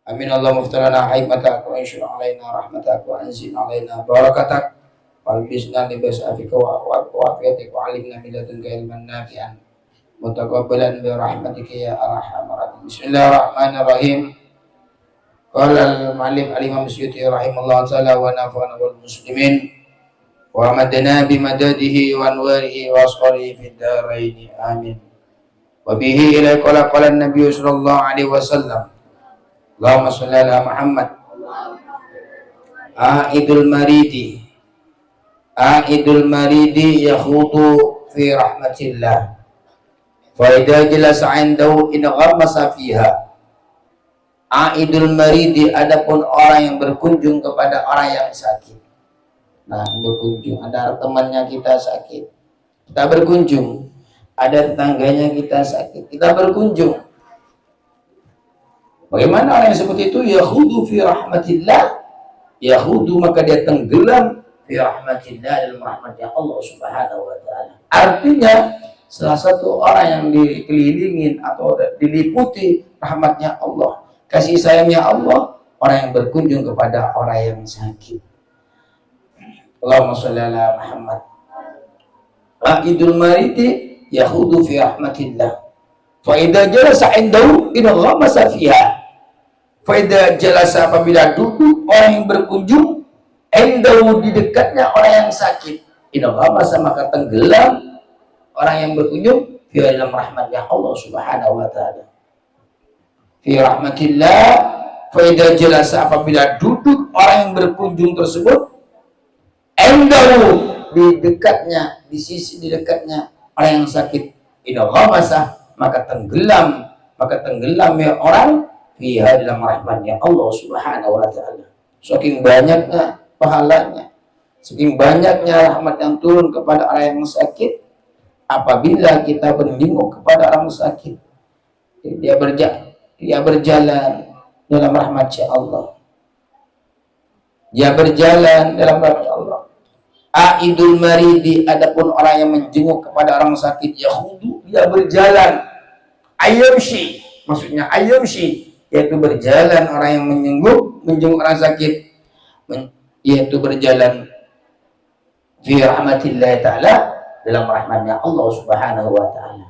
Amin. Allahumma iftah lana hikmatak wa anshur alaina rahmatak wa anzil alaina barakatak walbisna libas afika wa afiatik wa alimna min ladunka ilman nafi'an mutaqabbalan bi rahmatika ya arhamar rahimin. Bismillahirrahmanirrahim. Qala al-mu'allif al-imam Suyuti rahimahullah ta'ala wa nafa'ana wal muslimin wa madana bi madadihi wa anwarihi wa asqarihi fid darain amin. Wa bihi ila qala an-nabiy sallallahu alaihi wasallam Allahumma shalli ala Muhammad Aidul maridi yakhutu fi rahmatillah fa idza jalasa 'indahu in ghammasa fiha. Aidul maridi, adapun orang yang berkunjung kepada orang yang sakit. Nah, berkunjung, ada temannya kita sakit, kita berkunjung. Ada tetangganya kita sakit, kita berkunjung. Bagaimana orang yang seperti itu? Yahudu fi rahmatillah, yahudu maka dia tenggelam fi rahmatillah, dalam rahmatnya Allah subhanahu wa ta'ala. Artinya salah satu orang yang dikelilingin atau diliputi rahmatnya Allah, kasih sayangnya Allah, orang yang berkunjung kepada orang yang sakit. Allahumma sholli ala Muhammad. Aidul maridi yahudu fi rahmatillah fa idza jalasa indahu in ghamasa fiha. Fa idza jalasa, apabila duduk orang yang berkunjung, indahu, di dekatnya orang yang sakit, in ghamasa, maka tenggelam orang yang berkunjung fi dalam rahmatnya Allah subhanahu wa ta'ala. Fi rahmatillah fa idza jalasa, apabila duduk orang yang berkunjung tersebut, indahu, di dekatnya, di sisi di dekatnya orang yang sakit, idza ghamasa, maka tenggelam ya orang fiha, dalam rahmatnya Allah subhanahu wa ta'ala. Saking banyaknya pahalanya, saking banyaknya rahmat yang turun kepada orang yang sakit, apabila kita berjenguk kepada orang sakit, dia berjalan dalam rahmatnya Allah, dia berjalan dalam rahmatnya Allah. Aidul maridi, adapun orang yang menjenguk kepada orang sakit, yahudu, dia berjalan, ayyamshi, maksudnya ayyamshi, yaitu berjalan orang yang menjenguk orang sakit, yaitu berjalan fi rahmatillah ta'ala, dalam rahmatnya Allah subhanahu wa ta'ala.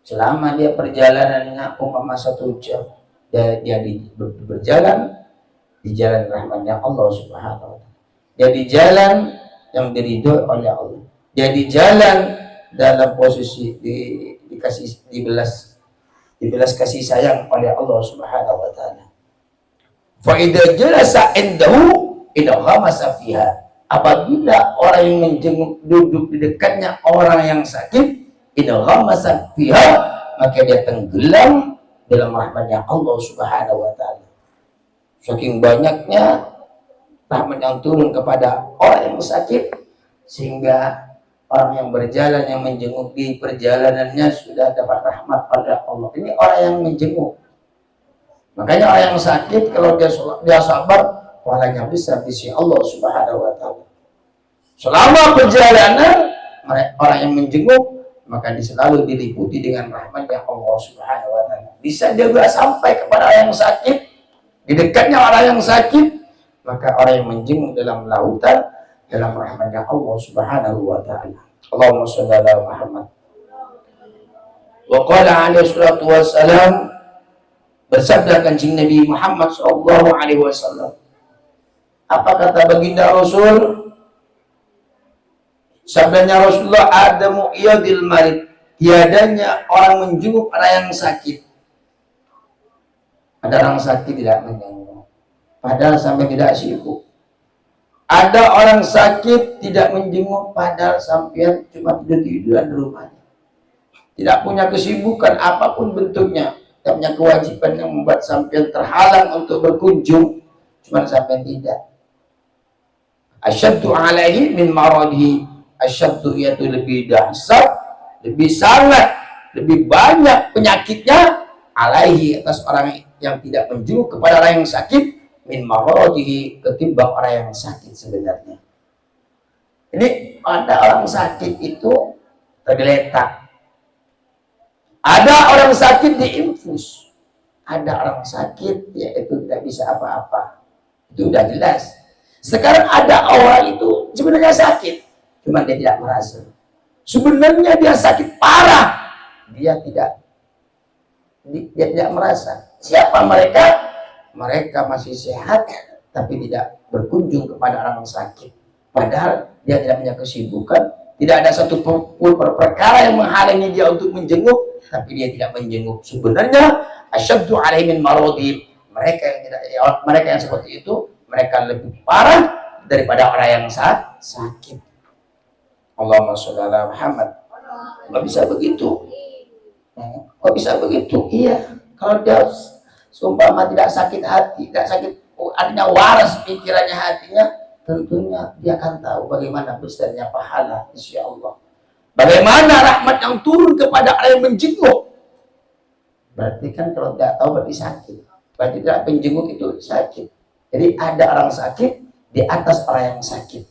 Selama dia perjalanannya umpama 1 jam, dia berjalan di jalan rahmatnya Allah subhanahu wa ta'ala. Dia di jalan yang diridhoi oleh Allah, dia di jalan dalam posisi dibelas kasih sayang oleh Allah subhanahu wa ta'ala. Fa idza jalasa indahu idza ghamasa fiha, apabila orang yang menjenguk duduk di dekatnya orang yang sakit, idza ghamasa fiha, maka dia tenggelam dalam rahmatnya Allah subhanahu wa ta'ala. Saking banyaknya rahmat yang turun kepada orang yang sakit, sehingga orang yang berjalan, yang menjenguk di perjalanannya sudah dapat rahmat pada Allah. Ini orang yang menjenguk. Makanya orang yang sakit, kalau dia sabar, pahalanya besar di sisi Allah subhanahu wa ta'ala. Selama perjalanan orang yang menjenguk, maka dia selalu diliputi dengan rahmatnya Allah subhanahu wa ta'ala. Bisa dia juga sampai kepada orang yang sakit, di dekatnya orang yang sakit, maka orang yang menjenguk dalam lautan, dalam rahmatnya Allah subhanahu wa ta'ala. Allahumma sholli ala Muhammad. Wa qala alaihi salatu wassalam, bersabda Kanjeng Nabi Muhammad sallallahu alaihi wasallam. Apa kata baginda Rasul? Sabdanya Rasulullah, adamu iyadil marid, tiadanya orang menjenguk orang yang sakit. Ada orang sakit tidak menjenguk, padahal sampai tidak sibuk. Ada orang sakit tidak menjenguk, padahal sampai cuma tidur-tiduran di rumahnya, tidak punya kesibukan apapun bentuknya, tidak punya kewajiban yang membuat sampai terhalang untuk berkunjung, cuma sampai tidak. Asyaddu alaihi min maradihi, asyaddu, yaitu lebih dahsyat, lebih sangat, lebih banyak penyakitnya, alaihi, atas orang yang tidak menjenguk kepada orang yang sakit, min maradihi, ketimbang orang yang sakit sebenarnya. Ini ada orang sakit itu tergeletak, ada orang sakit diinfus, ada orang sakit, yaitu tidak bisa apa-apa. Itu udah jelas. Sekarang ada orang itu sebenarnya sakit, cuma dia tidak merasa. Sebenarnya dia sakit parah, dia tidak merasa. Siapa mereka? Mereka masih sehat, tapi tidak berkunjung kepada orang sakit. Padahal dia tidak punya kesibukan, tidak ada satu perkara yang menghalangi dia untuk menjenguk, tapi dia tidak menjenguk. Sebenarnya asyaddu alaihi min maradhi. Mereka yang seperti itu, mereka lebih parah daripada orang yang sakit. Allahumma sholli ala Muhammad. Nggak bisa begitu. Kok bisa begitu? Iya, kalau dia seumpama tidak sakit hati, tidak sakit, artinya waras pikirannya, hatinya, tentunya dia akan tahu bagaimana besarnya pahala insya Allah. Bagaimana rahmat yang turun kepada orang yang menjenguk. Berarti kan kalau tidak tahu berarti sakit. Berarti tidak menjenguk itu sakit. Jadi ada orang sakit di atas orang yang sakit.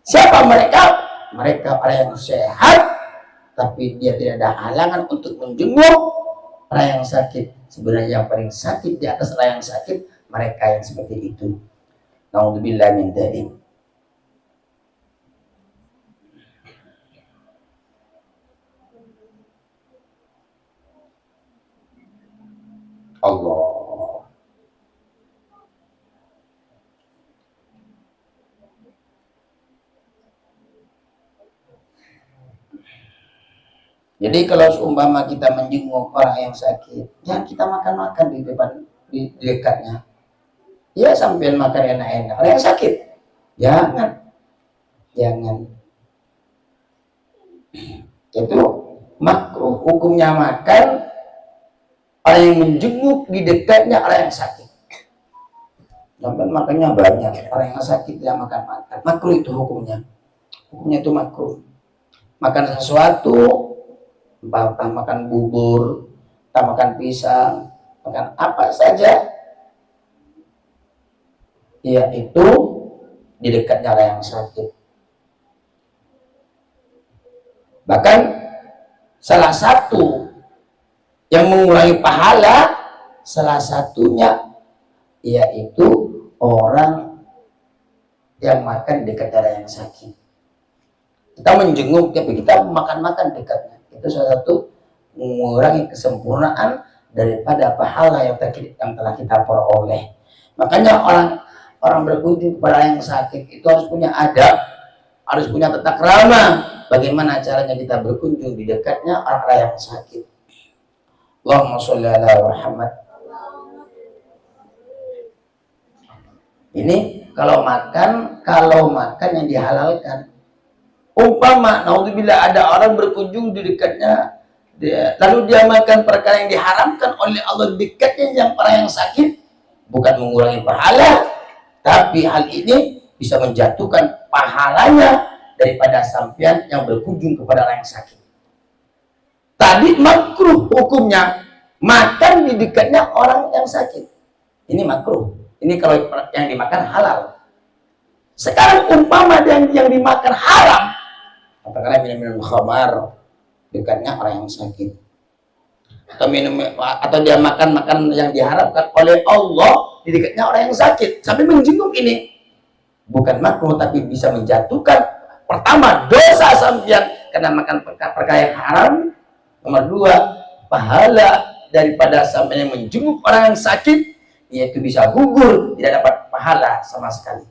Siapa mereka? Mereka orang yang sehat, tapi dia tidak ada halangan untuk menjenguk orang yang sakit. Sebenarnya yang paling sakit di atas orang yang sakit, mereka yang seperti itu. Naudzubillah min dzalik. Allah. Jadi kalau seumpama kita menjenguk orang yang sakit, jangan kita makan-makan di depan, di dekatnya. Ya sambil makan enak-enak. Orang yang sakit, jangan. Itu makruh, hukumnya makan orang yang menjenguk di dekatnya orang yang sakit. Sampai makannya banyak, orang yang sakit dia makan-makan. Makruh itu hukumnya. Hukumnya itu makruh. Makan sesuatu, entah makan bubur, entah makan pisang, makan apa saja, yaitu di dekatnya orang yang sakit. Bahkan salah satu yang mengurangi pahala, salah satunya yaitu orang yang makan di dekat orang yang sakit. Kita menjenguk, tapi kita makan-makan dekatnya. Itu salah satu mengurangi kesempurnaan daripada pahala yang telah kita peroleh. Makanya orang berkunjung kepada orang yang sakit itu harus punya adab, harus punya tata krama. Bagaimana caranya kita berkunjung di dekatnya orang yang sakit. Allahumma sholli ala Muhammad. Ini kalau makan yang dihalalkan. Umpama naudzubillah ada orang berkunjung di dekatnya, lalu dia makan perkara yang diharamkan oleh Allah di dekatnya yang orang yang sakit, bukan mengurangi pahala, tapi hal ini bisa menjatuhkan pahalanya daripada sampean yang berkunjung kepada orang yang sakit. Tadi makruh hukumnya makan di dekatnya orang yang sakit. Ini makruh. Ini kalau yang dimakan halal. Sekarang umpama yang dimakan haram, katakanlah minum khamar dekatnya orang yang sakit, atau dia makan yang diharapkan oleh Allah di dekatnya orang yang sakit, sampai menjenguk, ini bukan makruh tapi bisa menjatuhkan pertama dosa sampean karena makan perkara yang haram, nomor dua pahala daripada sampean yang menjenguk orang yang sakit, yaitu bisa gugur, tidak dapat pahala sama sekali.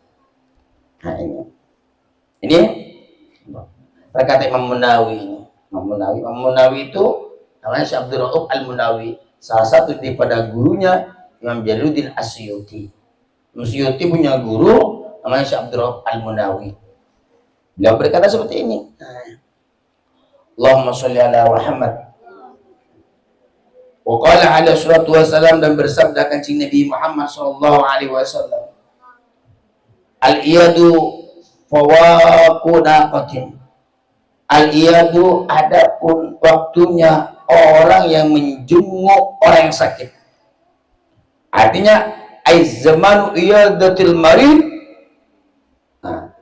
Nah ini berkata Imam Munawi. Imam Munawi itu namanya Syekh Abdul Rauf Al-Munawi, salah satu daripada gurunya Imam Jalaluddin As-Suyuti. Suyuti punya guru namanya Syekh Abdul Rauf Al-Munawi. Beliau berkata seperti ini. Allahumma sholli ala Muhammad. Wa qala alaihi salatu wassalam, dan bersabda kancing Nabi Muhammad sallallahu alaihi wasallam, al-iyadu fawaqu naqatin. Al-iyadu adapun waktunya orang yang menjenguk orang yang sakit. Artinya zamanu iyadatil marid. Nah,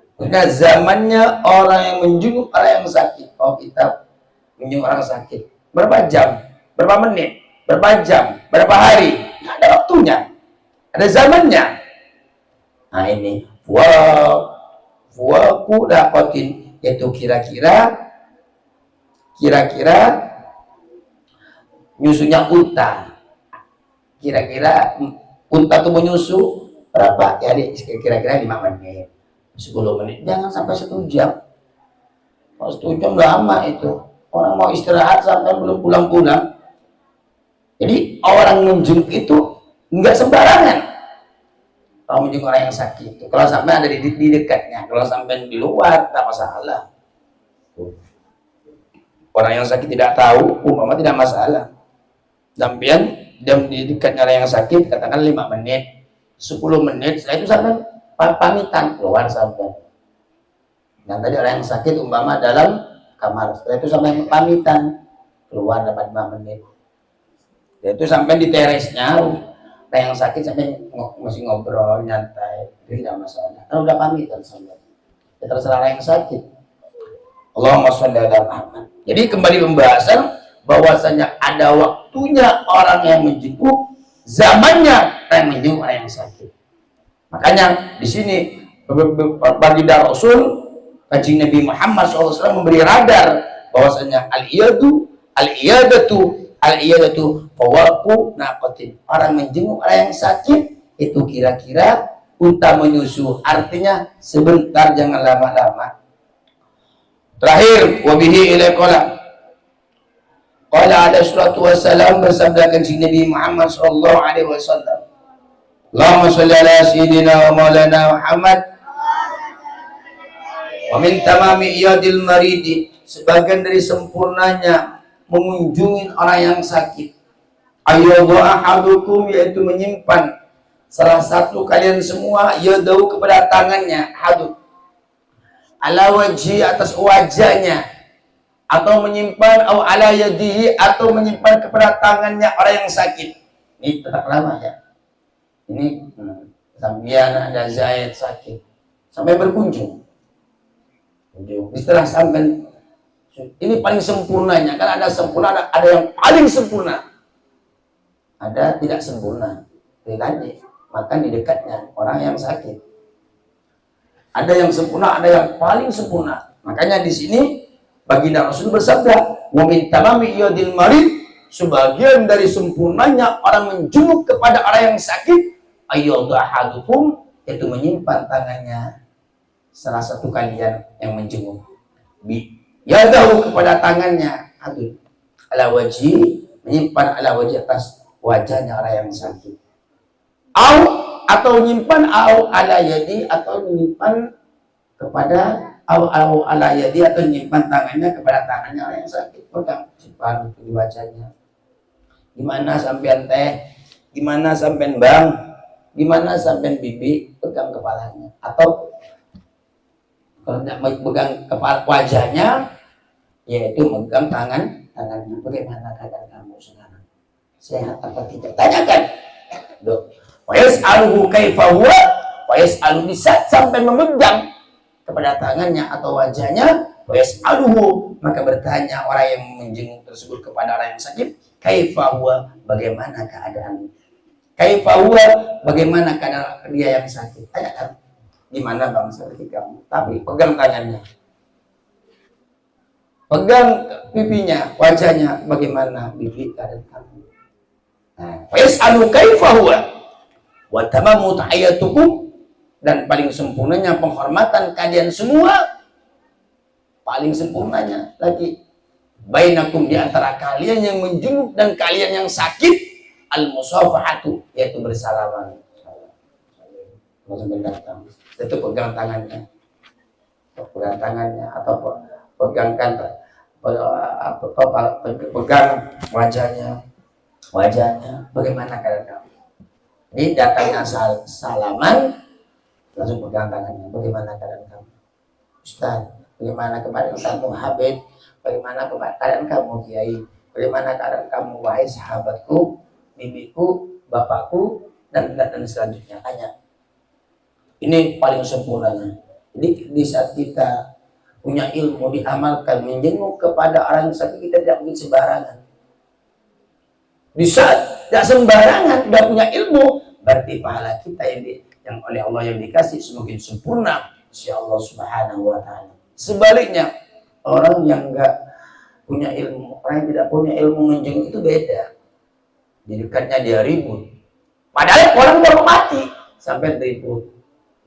zamannya orang yang menjenguk orang yang sakit. Oh, kita menjenguk orang sakit. Berapa jam? Berapa menit? berapa jam, berapa hari, nggak ada waktunya, ada zamannya. Nah ini fuaku dakotin, yaitu kira-kira nyusunya unta. Kira-kira unta tuh menyusu berapa? Ya kira-kira 5 menit, 10 menit, jangan sampai 1 jam. Kalau 1 jam lama itu, orang mau istirahat sampai belum pulang-pulang. Jadi orang menjenguk itu nggak sembarangan. Kalau menjenguk orang yang sakit itu, kalau sampai ada di dekatnya, kalau sampai di luar tak masalah. Orang yang sakit tidak tahu, umpama tidak masalah. Sampean jam di dekatnya orang yang sakit, katakan 5 menit, 10 menit, setelah itu sampai pamitan keluar sampai. Yang tadi orang yang sakit umpama dalam kamar, setelah itu sampai pamitan keluar dapat 5 menit. Itu sampai di teresnya, orang yang sakit sampai masih ngobrol nyantai, itu tidak masalah. Kalau udah pamitan sampai, ya terserah orang yang sakit. Allahumma sholli ala Muhammad. Jadi kembali pembahasan bahwasanya ada waktunya orang yang menjenguk, zamannya orang yang menjenguk orang yang sakit. Makanya di sini baginda Rasul Kanjeng Nabi Muhammad SAW memberi radar bahwasanya al-iyadatu fawaku naqatin. Orang menjenguk orang yang sakit itu kira-kira unta menyusu, artinya sebentar, jangan lama-lama. Terakhir, wabihi ilai qala alaihi salatu wassalam, bersabda Kanjeng Nabi Muhammad sallallahu alaihi wasallam, Allahumma sholli ala sayyidina wa maulana Muhammad. Wa min tamami iyadil maridi, sebagian dari sempurnanya mengunjungi orang yang sakit, ayyadhu ahadukum, yaitu menyimpan salah satu kalian semua, yadahu kepada tangannya, hadud ala wajhi, atas wajahnya, atau menyimpan au ala yadihi, atau menyimpan kepada tangannya orang yang sakit. Ini tetap lama ya. Ini sambian ada Zaid sakit sampai berkunjung. Istilah sampai ini paling sempurnanya, kan ada sempurna, ada yang paling sempurna, ada tidak sempurna. Tadi makan di dekatnya orang yang sakit. Ada yang sempurna, ada yang paling sempurna. Makanya di sini baginda Rasul bersabda, wa min tamami iyadil marid, sebagian dari sempurnanya orang menjenguk kepada orang yang sakit, ayyadhu ahadukum, yaitu menyimpan tangannya salah satu kalian yang menjenguk, yadahu kepada tangannya, hadud ala wajhi, menyimpan ala wajhi, atas wajahnya orang yang sakit, atau menyimpan ala yadi, atau menyimpan kepada ala yadi, atau menyimpan tangannya kepada tangannya orang yang sakit. Pegang, simpan di wajahnya. Gimana sampean teh? Gimana sampean bang? Gimana sampean bibi? Pegang kepalanya. Atau kalau tidak pegang kepala wajahnya, yaitu megang tangannya. Bagaimana keadaan kamu sekarang? Sehat apa tidak? Tanyakan. Dok. Wa yas'aluhu kaifa huwa, wa yas'aluhu, bisa sampai memegang kepada tangannya atau wajahnya, wa yas'aluhu, maka bertanya orang yang menjenguk tersebut kepada orang yang sakit, kaifa huwa, bagaimana keadaan, kaifa huwa, bagaimana keadaan dia yang sakit. Tanyakan, gimana bang sakit kamu, tapi pegang tangannya, pegang pipinya, wajahnya, bagaimana bibi keadaan kamu. Nah, wa yas'aluhu kaifa huwa wa tamamu tahiyyatukum, dan paling sempurnanya penghormatan kalian semua, paling sempurnanya lagi, bainakum, di antara kalian yang menjenguk dan kalian yang sakit, al-musafahatu, yaitu bersalaman. Itu pegang tangannya, atau pegangkan, pegang wajahnya, bagaimana keadaan kamu. Ini datangnya salaman, langsung pegang tangannya, bagaimana keadaan kamu Ustaz, bagaimana kemarin kamu Habib, bagaimana keadaan kamu Kiai, bagaimana keadaan kamu wahai sahabatku, bibiku, bapakku, dan selanjutnya. Tanya. Ini paling sempurnanya. Jadi di saat kita punya ilmu, diamalkan, menjenguk kepada orang yang sakit, kita tidak mungkin sembarangan. Di saat tidak sembarangan tidak punya ilmu, berarti pahala kita yang oleh Allah yang dikasih semakin sempurna insya Allah subhanahu wa ta'ala. Sebaliknya, orang yang enggak punya ilmu, orang yang tidak punya ilmu menjenguk itu beda. Di dekatnya dia ribut, padahal orang baru mati sampai ribut.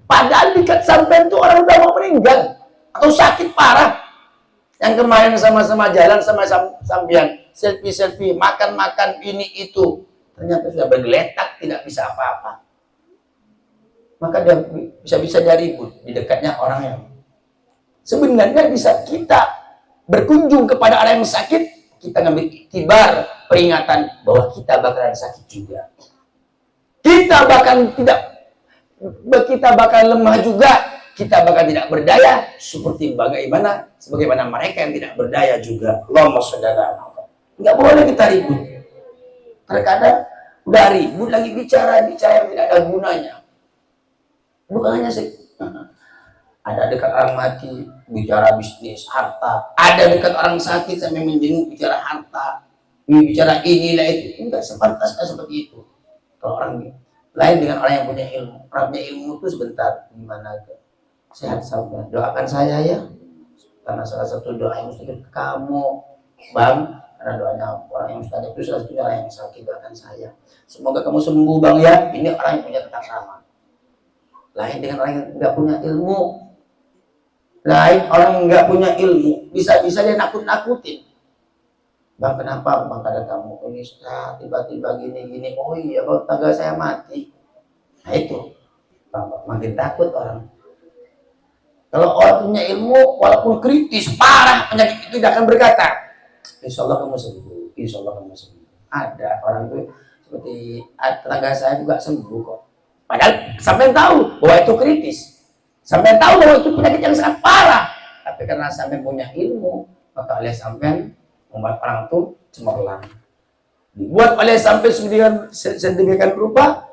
Padahal dekat sampai itu orang udah mau meninggal atau sakit parah. Yang kemarin sama-sama jalan sama sambian selfie, makan ini itu, ternyata sudah bergeletak, tidak bisa apa-apa. Maka dia bisa dia ribut di dekatnya orang yang sebenarnya bisa kita berkunjung kepada orang yang sakit, kita ngambil iktibar, peringatan bahwa kita bakalan sakit juga. Kita bakal lemah juga, kita bakal tidak berdaya sebagaimana mereka yang tidak berdaya juga. Allahumma sholli ala Muhammad. Enggak boleh kita ribut. Terkadang udah ribut lagi bicara yang tidak ada gunanya. Bukan hanya sih. Ada dekat orang mati bicara bisnis, harta. Ada dekat orang sakit sampai menjenguk bicara harta. Bicara inilah itu. Enggak sepantasnya seperti itu. Kalau orang lain dengan orang yang punya ilmu. Orang punya ilmu itu sebentar. Gimana ke? Sehat sabar. Doakan saya ya. Karena salah satu doa yang mesti ke kamu, Bang. Karena doanya orang yang mustahil itu salah satunya orang yang sakit, doakan saya. Semoga kamu sembuh, Bang ya. Ini orang yang punya ketakraman. Lain dengan orang yang nggak punya ilmu. Lain orang yang nggak punya ilmu. Bisa-bisa dia nakut-nakutin. Bang, kenapa Bang kata kamu ini tiba-tiba gini-gini? Oh iya, Bang, tangga saya mati. Nah itu, Bang, makin takut orang. Kalau orang punya ilmu, walaupun kritis, parah penyakit itu tidak akan berkata, insya Allah kamu sembuh, insya Allah kamu sembuh. Ada orang itu seperti tetangga saya juga sembuh kok. Padahal sampai tahu bahwa itu kritis, sampai tahu bahwa itu penyakit yang sangat parah. Tapi karena sampai punya ilmu, maka oleh sampai membuat orang itu cemerlang. Dibuat oleh sampai sedemikian rupa,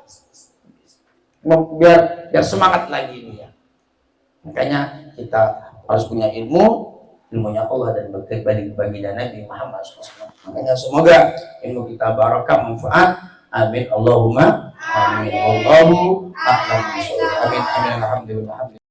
biar semangat lagi dia. Makanya kita harus punya ilmunya Allah dan baginda Nabi Muhammad SAW. Makanya semoga ilmu kita barakah, manfaat. Amin Allahumma amin. Allahu a'lam. Amin amin alhamdulillah.